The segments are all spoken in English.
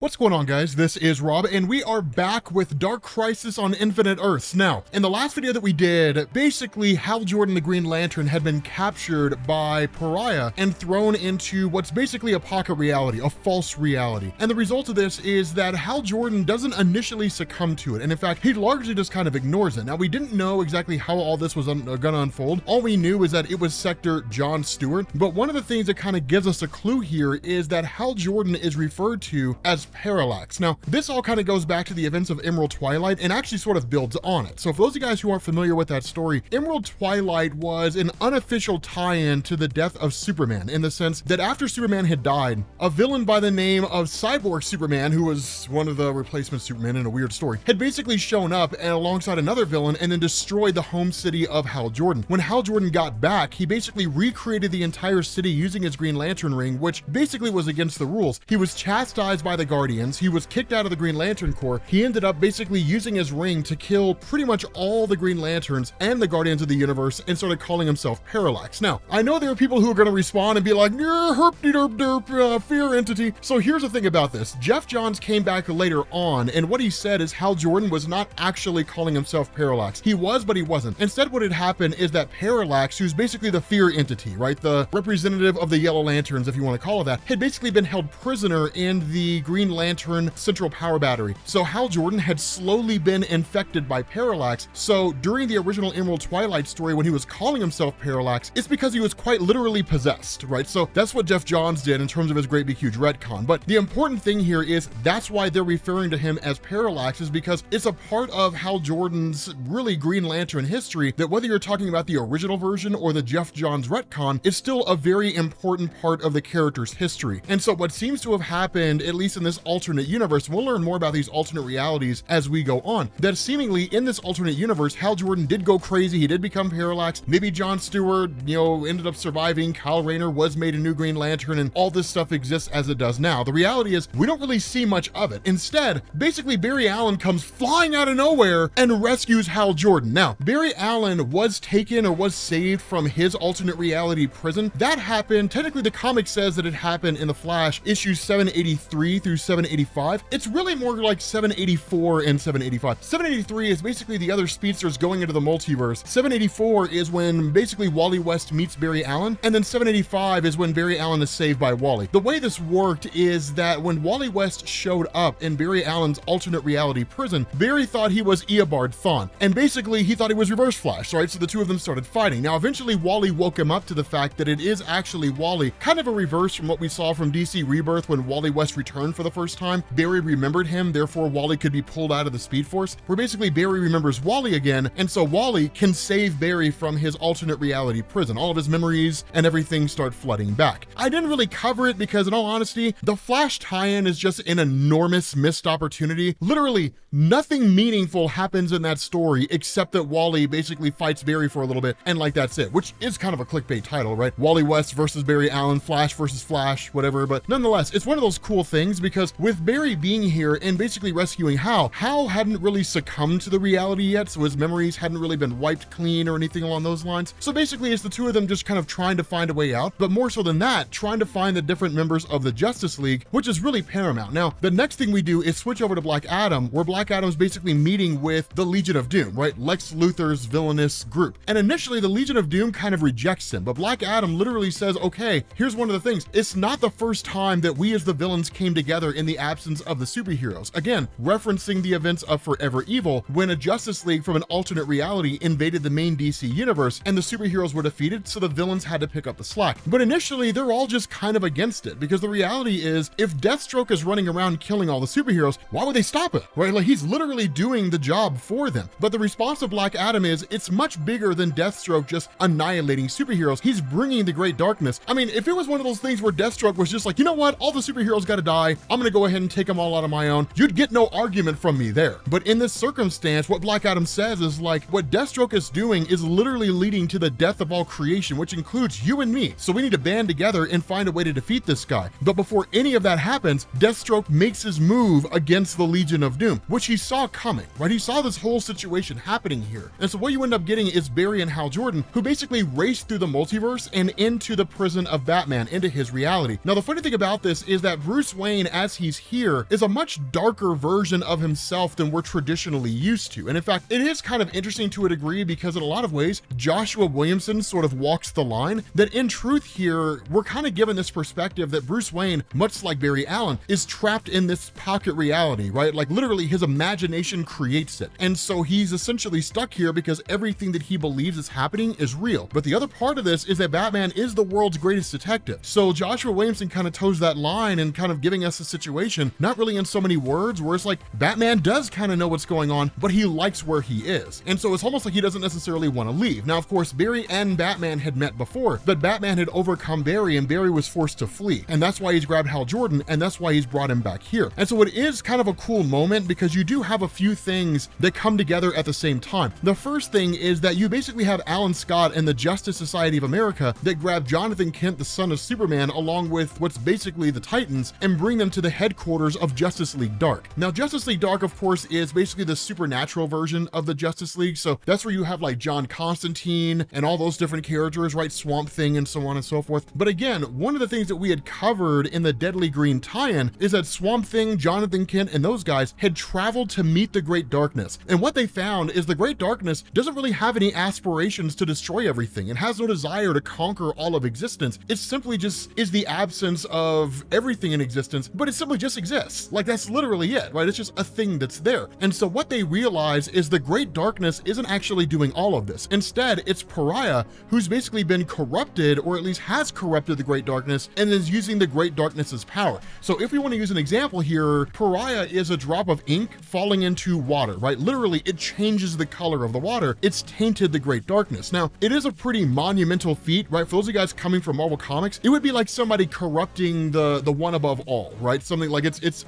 What's going on, guys? This is Rob, and we are back with Dark Crisis on Infinite Earths. Now, in the last video that we did, basically Hal Jordan the Green Lantern had been captured by Pariah and thrown into what's basically a pocket reality, a false reality. And the result of this is that Hal Jordan doesn't initially succumb to it, and in fact, he largely just kind of ignores it. Now, we didn't know exactly how all this was gonna unfold. All we knew is that it was Sector John Stewart, but one of the things that kind of gives us a clue here is that Hal Jordan is referred to as Parallax. Now, this all kind of goes back to the events of Emerald Twilight and actually sort of builds on it. So for those of you guys who aren't familiar with that story, Emerald Twilight was an unofficial tie-in to the death of Superman, in the sense that after Superman had died, a villain by the name of Cyborg Superman, who was one of the replacement Supermen in a weird story, had basically shown up and alongside another villain and then destroyed the home city of Hal Jordan. When Hal Jordan got back, he basically recreated the entire city using his Green Lantern ring, which basically was against the rules. He was chastised by the Guardians. He was kicked out of the Green Lantern Corps. He ended up basically using his ring to kill pretty much all the Green Lanterns and the Guardians of the Universe and started calling himself Parallax. Now, I know there are people who are going to respond and be like, herp-de-derp-derp, fear entity. So here's the thing about this. Jeff Johns came back later on, and what he said is Hal Jordan was not actually calling himself Parallax. He was, but he wasn't. Instead, what had happened is that Parallax, who's basically the fear entity, right? The representative of the Yellow Lanterns, if you want to call it that, had basically been held prisoner in the Green Lantern Central Power Battery. So Hal Jordan had slowly been infected by Parallax. So during the original Emerald Twilight story, when he was calling himself Parallax, it's because he was quite literally possessed, right? So that's what Jeff Johns did in terms of his great big huge retcon. But the important thing here is that's why they're referring to him as Parallax, is because it's a part of Hal Jordan's really Green Lantern history that whether you're talking about the original version or the Jeff Johns retcon, is still a very important part of the character's history. And so what seems to have happened, at least in this alternate universe, we'll learn more about these alternate realities as we go on, that seemingly in this alternate universe, Hal Jordan did go crazy. He did become Parallax. Maybe John Stewart, ended up surviving. Kyle Rayner was made a new Green Lantern, and all this stuff exists as it does now. The reality is we don't really see much of it. Instead, basically Barry Allen comes flying out of nowhere and rescues Hal Jordan. Now, Barry Allen was taken or was saved from his alternate reality prison. That happened, technically the comic says that it happened in the Flash issues 783 through 785. It's really more like 784 and 785. 783 is basically the other speedsters going into the multiverse. 784 is when basically Wally West meets Barry Allen, and then 785 is when Barry Allen is saved by Wally. The way this worked is that when Wally West showed up in Barry Allen's alternate reality prison, Barry thought he was Eobard Thawne, and basically he thought he was Reverse Flash, right? So the two of them started fighting. Now, eventually Wally woke him up to the fact that it is actually Wally, kind of a reverse from what we saw from DC Rebirth when Wally West returned for the first time. Barry remembered him, therefore Wally could be pulled out of the Speed Force, where basically Barry remembers Wally again, and so Wally can save Barry from his alternate reality prison. All of his memories and everything start flooding back. I didn't really cover it because, in all honesty, the Flash tie-in is just an enormous missed opportunity. Literally nothing meaningful happens in that story except that Wally basically fights Barry for a little bit, and like that's it, which is kind of a clickbait title, right? Wally West versus Barry Allen, Flash versus Flash, whatever. But nonetheless, it's one of those cool things because with Barry being here and basically rescuing Hal hadn't really succumbed to the reality yet, so his memories hadn't really been wiped clean or anything along those lines. So basically it's the two of them just kind of trying to find a way out, but more so than that, trying to find the different members of the Justice League, which is really paramount. Now, the next thing we do is switch over to Black Adam, where Black Adam's basically meeting with the Legion of Doom, right? Lex Luthor's villainous group. And initially the Legion of Doom kind of rejects him, but Black Adam literally says, okay, here's one of the things. It's not the first time that we as the villains came together in the absence of the superheroes. Again, referencing the events of Forever Evil, when a Justice League from an alternate reality invaded the main DC universe and the superheroes were defeated, so the villains had to pick up the slack. But initially, they're all just kind of against it, because the reality is, if Deathstroke is running around killing all the superheroes, why would they stop it, right? Like, he's literally doing the job for them. But the response of Black Adam is, it's much bigger than Deathstroke just annihilating superheroes. He's bringing the great darkness. I mean, if it was one of those things where Deathstroke was just like, you know what, all the superheroes gotta die, I'm gonna go ahead and take them all out on my own, you'd get no argument from me there. But in this circumstance, what Black Adam says is like, what Deathstroke is doing is literally leading to the death of all creation, which includes you and me. So we need to band together and find a way to defeat this guy. But before any of that happens, Deathstroke makes his move against the Legion of Doom, which he saw coming, right? He saw this whole situation happening here. And so what you end up getting is Barry and Hal Jordan, who basically race through the multiverse and into the prison of Batman, into his reality. Now, the funny thing about this is that Bruce Wayne, as yes, he's here, is a much darker version of himself than we're traditionally used to. And in fact, it is kind of interesting to a degree because in a lot of ways, Joshua Williamson sort of walks the line that in truth here, we're kind of given this perspective that Bruce Wayne, much like Barry Allen, is trapped in this pocket reality, right? Like literally his imagination creates it. And so he's essentially stuck here because everything that he believes is happening is real. But the other part of this is that Batman is the world's greatest detective. So Joshua Williamson kind of toes that line and kind of giving us a situation, not really in so many words, where it's like Batman does kind of know what's going on, but he likes where he is. And so it's almost like he doesn't necessarily want to leave. Now, of course, Barry and Batman had met before, but Batman had overcome Barry and Barry was forced to flee. And that's why he's grabbed Hal Jordan, and that's why he's brought him back here. And so it is kind of a cool moment because you do have a few things that come together at the same time. The first thing is that you basically have Alan Scott and the Justice Society of America that grab Jonathan Kent, the son of Superman, along with what's basically the Titans, and bring them to the headquarters of Justice League Dark. Now, Justice League Dark, of course, is basically the supernatural version of the Justice League. So that's where you have like John Constantine and all those different characters, right? Swamp Thing and so on and so forth. But again, one of the things that we had covered in the Deadly Green tie-in is that Swamp Thing, Jonathan Kent, and those guys had traveled to meet the Great Darkness. And what they found is the Great Darkness doesn't really have any aspirations to destroy everything. It has no desire to conquer all of existence. It simply just is the absence of everything in existence, but it simply just exists. Like that's literally it, right? It's just a thing that's there. And so what they realize is the Great Darkness isn't actually doing all of this. Instead, it's Pariah who's basically been corrupted, or at least has corrupted the Great Darkness and is using the Great Darkness's power. So if we want to use an example here, Pariah is a drop of ink falling into water, right? Literally, it changes the color of the water. It's tainted the Great Darkness. Now, it is a pretty monumental feat, right? For those of you guys coming from Marvel Comics, it would be like somebody corrupting the one above all, right? Something like it's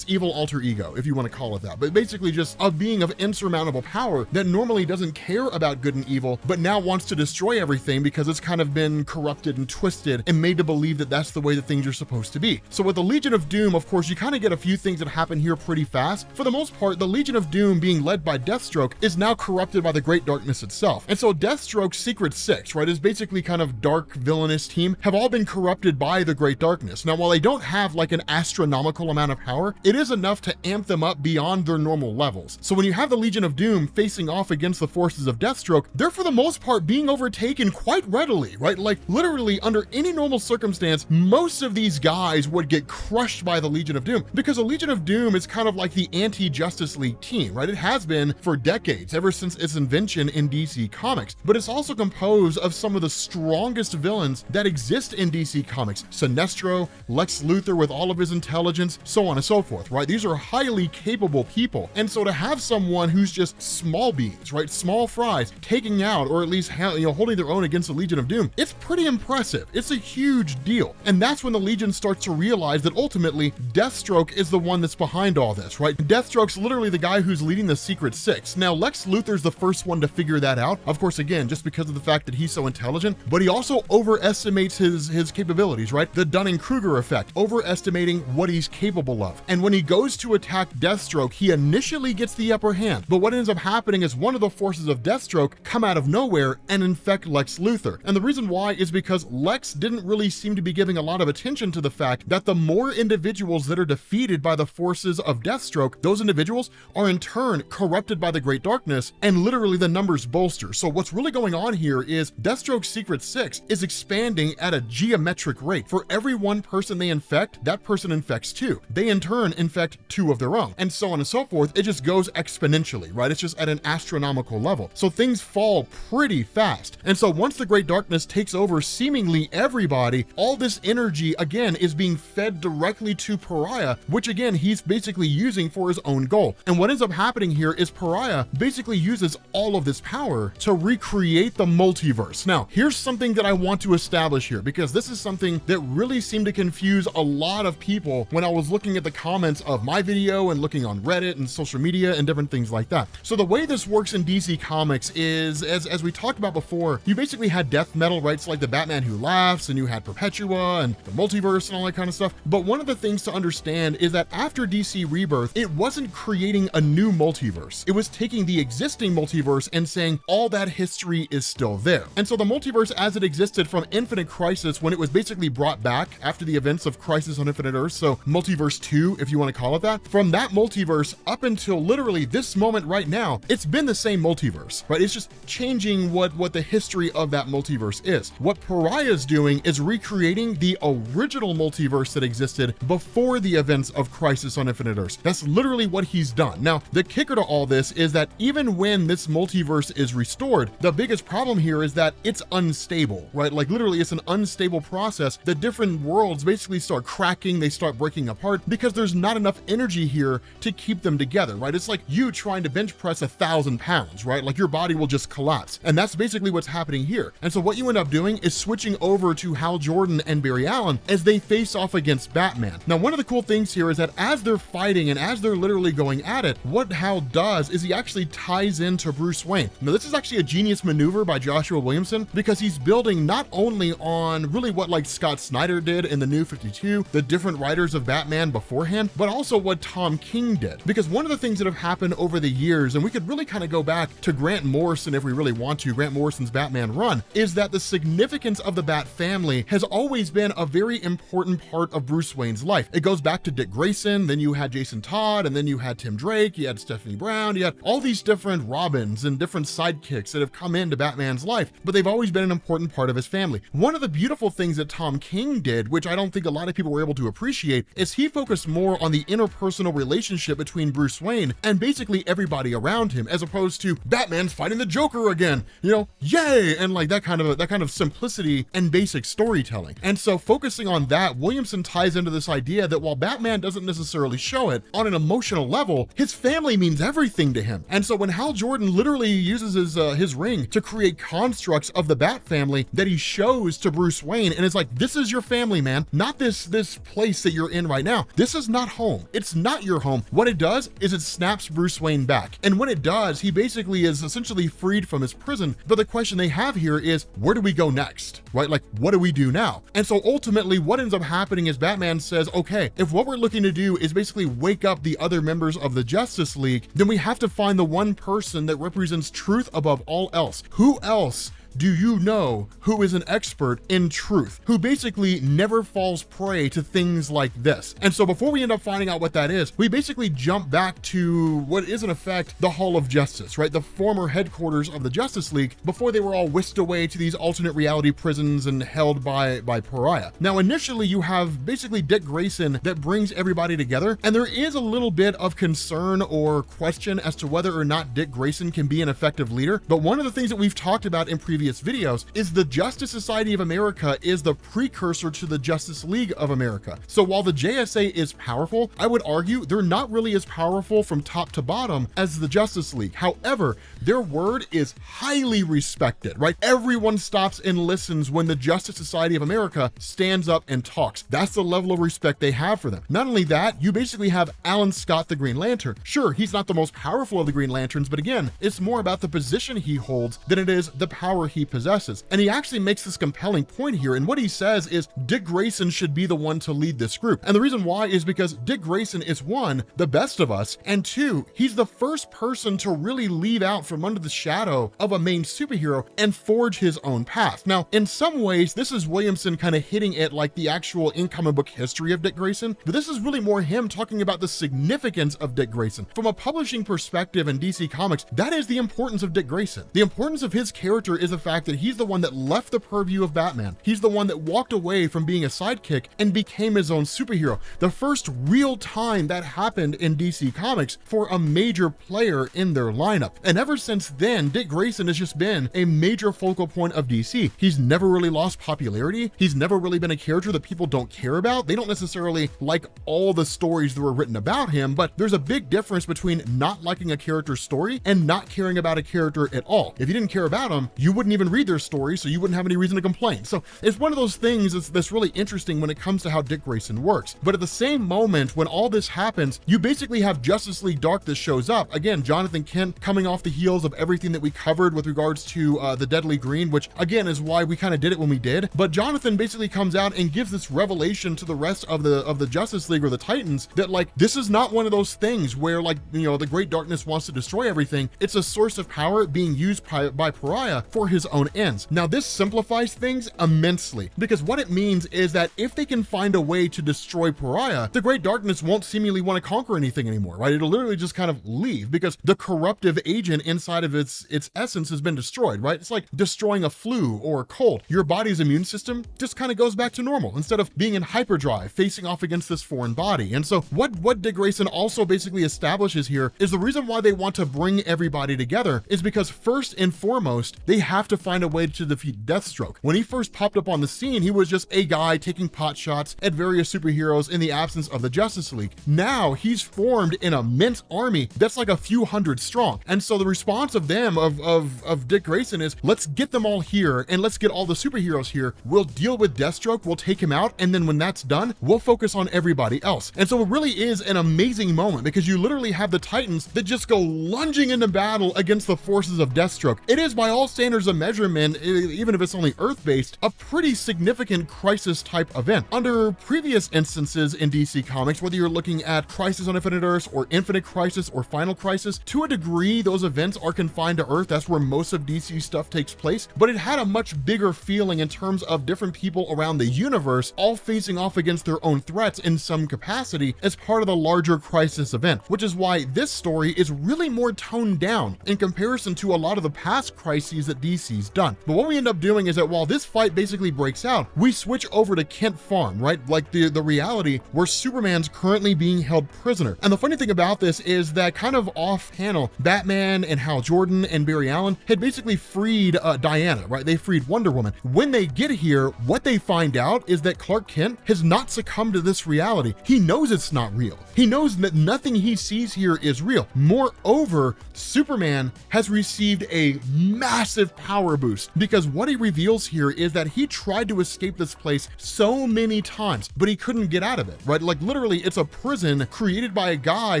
evil alter ego, if you want to call it that. But basically just a being of insurmountable power that normally doesn't care about good and evil, but now wants to destroy everything because it's kind of been corrupted and twisted and made to believe that that's the way that things are supposed to be. So with the Legion of Doom, of course, you kind of get a few things that happen here pretty fast. For the most part, the Legion of Doom, being led by Deathstroke, is now corrupted by the Great Darkness itself. And so Deathstroke's Secret Six, right, is basically kind of dark villainous team, have all been corrupted by the Great Darkness. Now, while they don't have like an astronomical amount of power, it is enough to amp them up beyond their normal levels. So when you have the Legion of Doom facing off against the forces of Deathstroke, they're for the most part being overtaken quite readily, right? Like literally under any normal circumstance, most of these guys would get crushed by the Legion of Doom because the Legion of Doom is kind of like the anti-Justice League team, right? It has been for decades, ever since its invention in DC Comics, but it's also composed of some of the strongest villains that exist in DC Comics. Sinestro, Lex Luthor with all of his intelligence, so on and so forth, right? These are highly capable people. And so to have someone who's just small beans, right? Small fries, taking out, or at least holding their own against the Legion of Doom, it's pretty impressive. It's a huge deal. And that's when the Legion starts to realize that ultimately Deathstroke is the one that's behind all this, right? Deathstroke's literally the guy who's leading the Secret Six. Now, Lex Luthor's the first one to figure that out. Of course, again, just because of the fact that he's so intelligent, but he also overestimates his capabilities, right? The Dunning-Kruger effect, overestimating what he's capable of. And when he goes to attack Deathstroke, he initially gets the upper hand. But what ends up happening is one of the forces of Deathstroke come out of nowhere and infect Lex Luthor. And the reason why is because Lex didn't really seem to be giving a lot of attention to the fact that the more individuals that are defeated by the forces of Deathstroke, those individuals are in turn corrupted by the Great Darkness, and literally the numbers bolster. So what's really going on here is Deathstroke's Secret Six is expanding at a geometric rate. For every one person they infect, that person infects two. They in turn infect two of their own, and so on and so forth. It just goes exponentially, right? It's just at an astronomical level. So things fall pretty fast. And so once the Great Darkness takes over seemingly everybody, all this energy again is being fed directly to Pariah, which again he's basically using for his own goal. And what ends up happening here is Pariah basically uses all of this power to recreate the multiverse. Now, here's something that I want to establish here, because this is something that really seemed to confuse a lot of people when I was looking at the comments of my video and looking on Reddit and social media and different things like that. So the way this works in DC Comics is, as we talked about before, you basically had death metal, right? So like the Batman Who Laughs, and you had Perpetua and the multiverse and all that kind of stuff. But one of the things to understand is that after DC Rebirth, it wasn't creating a new multiverse. It was taking the existing multiverse and saying all that history is still there. And so the multiverse as it existed from Infinite Crisis, when it was basically brought back after the events of Crisis on Infinite Earths, so So multiverse 2, if you want to call it that, from that multiverse up until literally this moment right now, it's been the same multiverse, right? It's just changing what the history of that multiverse is. What Pariah is doing is recreating the original multiverse that existed before the events of Crisis on Infinite Earths. That's literally what he's done. Now, the kicker to all this is that even when this multiverse is restored, the biggest problem here is that it's unstable, right? Like literally it's an unstable process. The different worlds basically start cracking, they start breaking apart because there's not enough energy here to keep them together, right? It's like you trying to bench press 1,000 pounds, right? Like your body will just collapse. And that's basically what's happening here. And so what you end up doing is switching over to Hal Jordan and Barry Allen as they face off against Batman. Now, one of the cool things here is that as they're fighting and as they're literally going at it, what Hal does is he actually ties into Bruce Wayne. Now, this is actually a genius maneuver by Joshua Williamson because he's building not only on really what like Scott Snyder did in the New 52, the different writers of Batman beforehand, but also what Tom King did. Because one of the things that have happened over the years, and we could really kind of go back to Grant Morrison if we really want to, Grant Morrison's Batman run, is that the significance of the Bat family has always been a very important part of Bruce Wayne's life. It goes back to Dick Grayson, then you had Jason Todd, and then you had Tim Drake, you had Stephanie Brown, you had all these different Robins and different sidekicks that have come into Batman's life, but they've always been an important part of his family. One of the beautiful things that Tom King did, which I don't think a lot of people were able to appreciate, is he focused more on the interpersonal relationship between Bruce Wayne and basically everybody around him, as opposed to Batman's fighting the Joker again, you know, yay, and like that kind of simplicity and basic storytelling. And so focusing on that, Williamson ties into this idea that while Batman doesn't necessarily show it, on an emotional level, his family means everything to him. And so when Hal Jordan literally uses his ring to create constructs of the Bat family that he shows to Bruce Wayne, and it's like, this is your family, man, not this place that you're in right now. This is not home. It's not your home. What it does is it snaps Bruce Wayne back. And when it does, he basically is essentially freed from his prison. But the question they have here is, where do we go next, right? Like, what do we do now? And so ultimately what ends up happening is Batman says, okay, if what we're looking to do is basically wake up the other members of the Justice League, then we have to find the one person that represents truth above all else. Who else do you know who is an expert in truth, who basically never falls prey to things like this? And so before we end up finding out what that is, we basically jump back to what is in effect the Hall of Justice, right? The former headquarters of the Justice League before they were all whisked away to these alternate reality prisons and held by Pariah. Now, initially you have basically Dick Grayson that brings everybody together, and there is a little bit of concern or question as to whether or not Dick Grayson can be an effective leader. But one of the things that we've talked about in previous videos is the Justice Society of America is the precursor to the Justice League of America. So while the JSA is powerful, I would argue they're not really as powerful from top to bottom as the Justice League. However, their word is highly respected, right? Everyone stops and listens when the Justice Society of America stands up and talks. That's the level of respect they have for them. Not only that, you basically have Alan Scott, the Green Lantern. Sure, he's not the most powerful of the Green Lanterns, but again, it's more about the position he holds than it is the power he possesses. And he actually makes this compelling point here. And what he says is Dick Grayson should be the one to lead this group. And the reason why is because Dick Grayson is, one, the best of us, and two, he's the first person to really leave out from under the shadow of a main superhero and forge his own path. Now, in some ways, this is Williamson kind of hitting it like the actual in-comic book history of Dick Grayson, but this is really more him talking about the significance of Dick Grayson. From a publishing perspective in DC Comics, that is the importance of Dick Grayson. The importance of his character is the fact that he's the one that left the purview of Batman. He's the one that walked away from being a sidekick and became his own superhero. The first real time that happened in DC Comics for a major player in their lineup. And ever since then, Dick Grayson has just been a major focal point of DC. He's never really lost popularity. He's never really been a character that people don't care about. They don't necessarily like all the stories that were written about him, but there's a big difference between not liking a character's story and not caring about a character at all. If you didn't care about them, you wouldn't even read their story, so you wouldn't have any reason to complain. So it's one of those things that's really interesting when it comes to how Dick Grayson works. But at the same moment, when all this happens, you basically have Justice League Dark that shows up. Again, Jonathan Kent coming off the heels of everything that we covered with regards to the Deadly Green, which again is why we kind of did it when we did. But Jonathan basically comes out and gives this revelation to the rest of the Justice League or the Titans that like, this is not one of those things where like, you know, the Great Darkness wants to destroy everything. It's a source of power being used by Pariah for his his own ends. Now, this simplifies things immensely, because what it means is that if they can find a way to destroy Pariah, the Great Darkness won't seemingly want to conquer anything anymore, right? It'll literally just kind of leave, because the corruptive agent inside of its essence has been destroyed, right? It's like destroying a flu or a cold. Your body's immune system just kind of goes back to normal instead of being in hyperdrive, facing off against this foreign body. And so what Dick Grayson also basically establishes here is the reason why they want to bring everybody together is because first and foremost, they have to find a way to defeat Deathstroke. When he first popped up on the scene, he was just a guy taking pot shots at various superheroes in the absence of the Justice League. Now he's formed an immense army that's like a few hundred strong. And so the response of them, of Dick Grayson, is let's get them all here and let's get all the superheroes here. We'll deal with Deathstroke, we'll take him out, and then when that's done, we'll focus on everybody else. And so it really is an amazing moment, because you literally have the Titans that just go lunging into battle against the forces of Deathstroke. It is, by all standards of measurement, even if it's only Earth-based, a pretty significant crisis type event. Under previous instances in DC Comics, whether you're looking at Crisis on Infinite Earths or Infinite Crisis or Final Crisis, to a degree, those events are confined to Earth. That's where most of DC stuff takes place, but it had a much bigger feeling in terms of different people around the universe all facing off against their own threats in some capacity as part of the larger crisis event, which is why this story is really more toned down in comparison to a lot of the past crises that DC's done. But what we end up doing is that while this fight basically breaks out, we switch over to Kent Farm, right? Like the reality where Superman's currently being held prisoner. And the funny thing about this is that kind of off panel, Batman and Hal Jordan and Barry Allen had basically freed Diana, right? They freed Wonder Woman. When they get here, what they find out is that Clark Kent has not succumbed to this reality. He knows it's not real. He knows that nothing he sees here is real. Moreover, Superman has received a massive power boost, because what he reveals here is that he tried to escape this place so many times, but he couldn't get out of it, right? Like literally, it's a prison created by a guy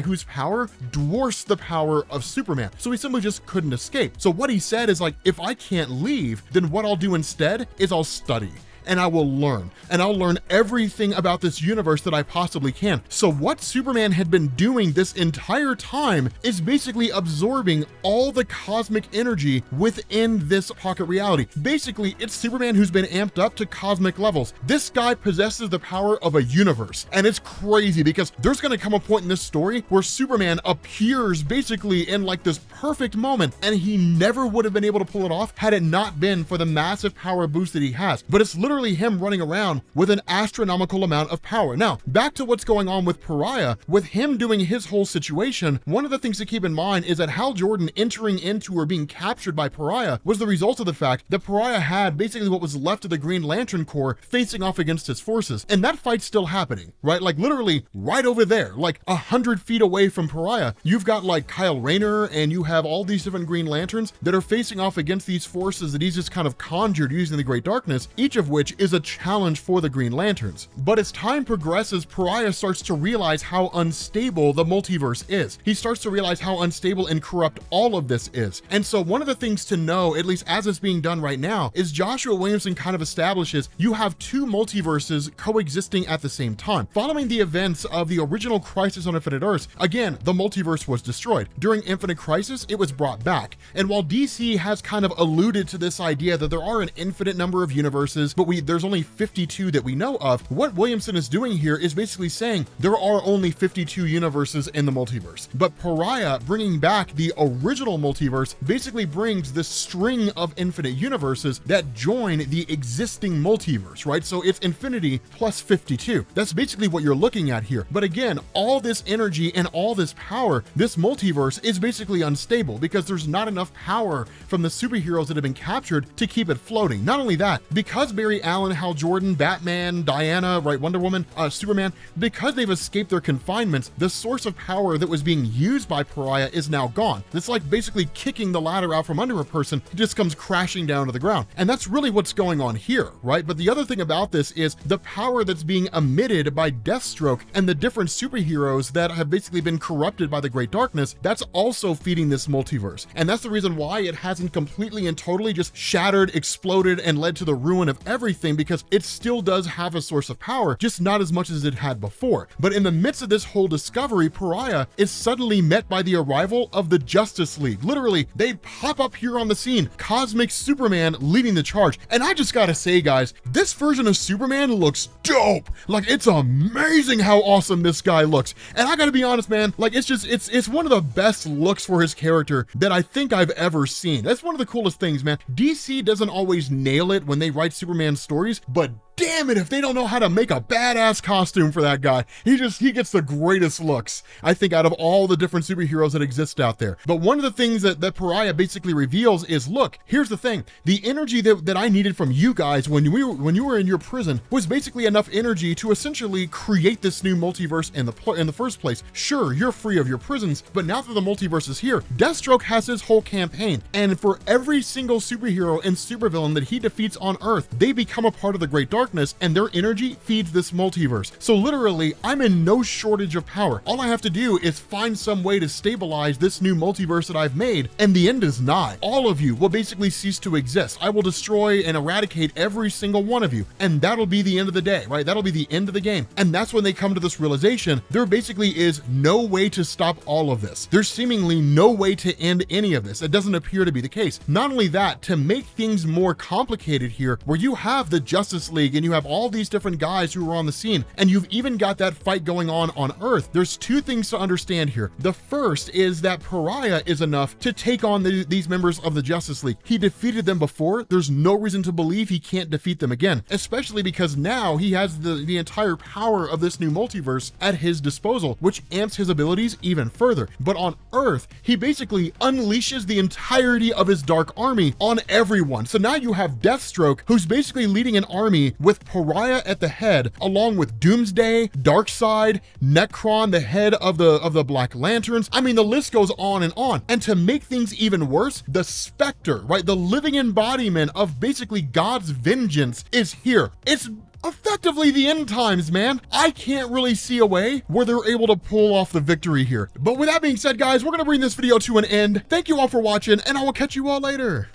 whose power dwarfs the power of Superman. So he simply just couldn't escape. So what he said is like, if I can't leave, then what I'll do instead is I'll study. And I will learn, and I'll learn everything about this universe that I possibly can. So what Superman had been doing this entire time is basically absorbing all the cosmic energy within this pocket reality. Basically, it's Superman who's been amped up to cosmic levels. This guy possesses the power of a universe, and it's crazy because there's gonna come a point in this story where Superman appears basically in like this perfect moment, and he never would have been able to pull it off had it not been for the massive power boost that he has. But it's literally him running around with an astronomical amount of power. Now, back to what's going on with Pariah. With him doing his whole situation, one of the things to keep in mind is that Hal Jordan entering into or being captured by Pariah was the result of the fact that Pariah had basically what was left of the Green Lantern Corps facing off against his forces. And that fight's still happening, right? Like literally right over there, like 100 feet away from Pariah, you've got like Kyle Rayner and you have all these different Green Lanterns that are facing off against these forces that he's just kind of conjured using the Great Darkness, each of which is a challenge for the Green Lanterns. But as time progresses, Pariah starts to realize how unstable the multiverse is. He starts to realize how unstable and corrupt all of this is. And so one of the things to know, at least as it's being done right now, is Joshua Williamson kind of establishes you have two multiverses coexisting at the same time. Following the events of the original Crisis on Infinite Earths, again, the multiverse was destroyed. During Infinite Crisis, it was brought back. And while DC has kind of alluded to this idea that there are an infinite number of universes, but there's only 52 that we know of, what Williamson is doing here is basically saying there are only 52 universes in the multiverse. But Pariah bringing back the original multiverse basically brings this string of infinite universes that join the existing multiverse, right? So it's infinity plus 52. That's basically what you're looking at here. But again, all this energy and all this power, this multiverse is basically unstable because there's not enough power from the superheroes that have been captured to keep it floating. Not only that, because Barry Allen, Hal Jordan, Batman, Diana, right, Wonder Woman, Superman, because they've escaped their confinements, the source of power that was being used by Pariah is now gone. It's like basically kicking the ladder out from under a person, it just comes crashing down to the ground. And that's really what's going on here, right? But the other thing about this is the power that's being emitted by Deathstroke and the different superheroes that have basically been corrupted by the Great Darkness, that's also feeding this multiverse. And that's the reason why it hasn't completely and totally just shattered, exploded, and led to the ruin of everything. everything because it still does have a source of power, just not as much as it had before. But in the midst of this whole discovery, Pariah is suddenly met by the arrival of the Justice League. Literally, they pop up here on the scene, Cosmic Superman leading the charge. And I just gotta say, guys, this version of Superman looks dope. Like, it's amazing how awesome this guy looks. And I gotta be honest, man, like, it's one of the best looks for his character that I think I've ever seen. That's one of the coolest things, man. DC doesn't always nail it when they write Superman stories, but damn it if they don't know how to make a badass costume for that guy. He gets the greatest looks, I think, out of all the different superheroes that exist out there. But one of the things that Pariah basically reveals is, look, here's the thing. The energy that I needed from you guys when you were in your prison was basically enough energy to essentially create this new multiverse in the first place. Sure, you're free of your prisons, but now that the multiverse is here, Deathstroke has his whole campaign. And for every single superhero and supervillain that he defeats on Earth, they become a part of the Great Darkness, and their energy feeds this multiverse. So literally, I'm in no shortage of power. All I have to do is find some way to stabilize this new multiverse that I've made, and the end is nigh. All of you will basically cease to exist. I will destroy and eradicate every single one of you, and that'll be the end of the day, right? That'll be the end of the game. And that's when they come to this realization, there basically is no way to stop all of this. There's seemingly no way to end any of this. It doesn't appear to be the case. Not only that, to make things more complicated here, where you have the Justice League and you have all these different guys who are on the scene, and you've even got that fight going on Earth, there's two things to understand here. The first is that Pariah is enough to take on these members of the Justice League. He defeated them before. There's no reason to believe he can't defeat them again, especially because now he has the entire power of this new multiverse at his disposal, which amps his abilities even further. But on Earth, he basically unleashes the entirety of his dark army on everyone. So now you have Deathstroke, who's basically leading an army with Pariah at the head, along with Doomsday, Darkseid, Necron, the head of the Black Lanterns. I mean, the list goes on and on. And to make things even worse, the Spectre, right, the living embodiment of basically God's vengeance, is here. It's effectively the end times, man. I can't really see a way where they're able to pull off the victory here. But with that being said, guys, we're gonna bring this video to an end. Thank you all for watching, and I will catch you all later.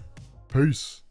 Peace.